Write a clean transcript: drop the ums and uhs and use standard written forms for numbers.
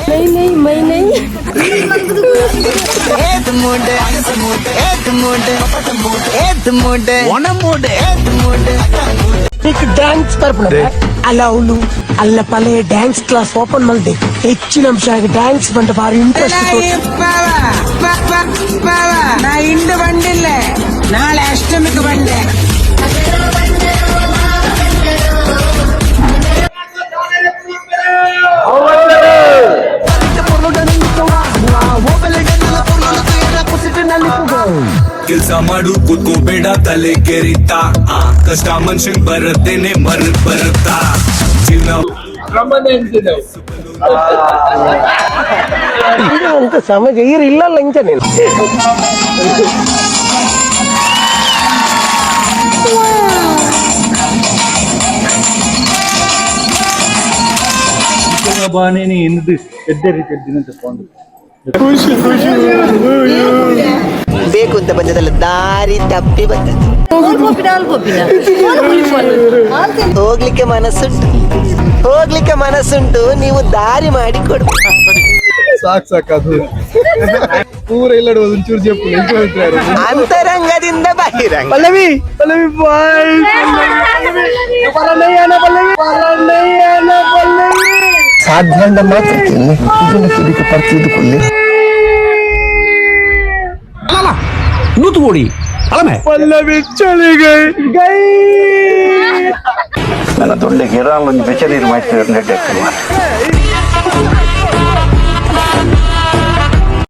नहीं मैं नहीं ಡ್ಯಾನ್ಸ್ ತರಪುಣ ಅಲ್ಲವಳು ಅಲ್ಲ ಪಲೆ ಡ್ಯಾನ್ಸ್ ಕ್ಲಾಸ್ ಓಪನ್ ಮಾಡಿದೆ ಹೆಚ್ಚಿನ ಅಂಶ ಡ್ಯಾನ್ಸ್ ಬಂದ ಭಾರಿ ಇಂಟ್ರೆಸ್ಟ್ ನಾ ಇಂದು ಬಂದಿಲ್ಲ ನಾಳೆ ಅಷ್ಟಮಿಗೆ ಬಂದೆ ಕೆಲಸ ಮಾಡು ಕೂತ್ಕೋಬೇಡ ತಲೆ ಕೆರಿತಾ ಕಷ್ಟ ಮನುಷ್ಯನ್ ಬರತ್ತೇನೆ ಬರುತ್ತಾ ಅಂತ ಸಮಾಜ ಇಲ್ಲಲ್ಲ ಇಂಚನೆ ಬಾನೇನೆ ಎಂದು ಎದ್ದೇ ರೀತಿ ದಿನ ತಕೊಂಡು ಬೇಕು ಅಂತ ಬಂದದಲ್ಲ ದಾರಿ ತಪ್ಪಿ ಬಂದದ್ದು ಹೋಗ್ಲಿಕ್ಕೆ ಮನಸ್ಸುಂಟು ನೀವು ದಾರಿ ಮಾಡಿ ಕೊಡು ಸಾಕು ಪೂರ ಇಲ್ಲಡ ಒಂಚೂರು ಜಪ್ಪು ಅಂತರಂಗದಿಂದ ಬಹಿರಂಗ ಪಲ್ಲವಿ ಬಾಯ್ ಸಾಧ್ಯ ಮಾತ್ರ ಪರ್ತಿದ್ದುಕೊಳ್ಳಿ ನೂತುಗೋಡಿ ಪಲ್ಲವಿ ಚಳಿ ಗೈ ನನ್ನ ತೊಂಡೆಗೆ ಒಂದು ಬೆಚ್ಚ ನೀರು ಮಾಡ್ತಿದ್ರು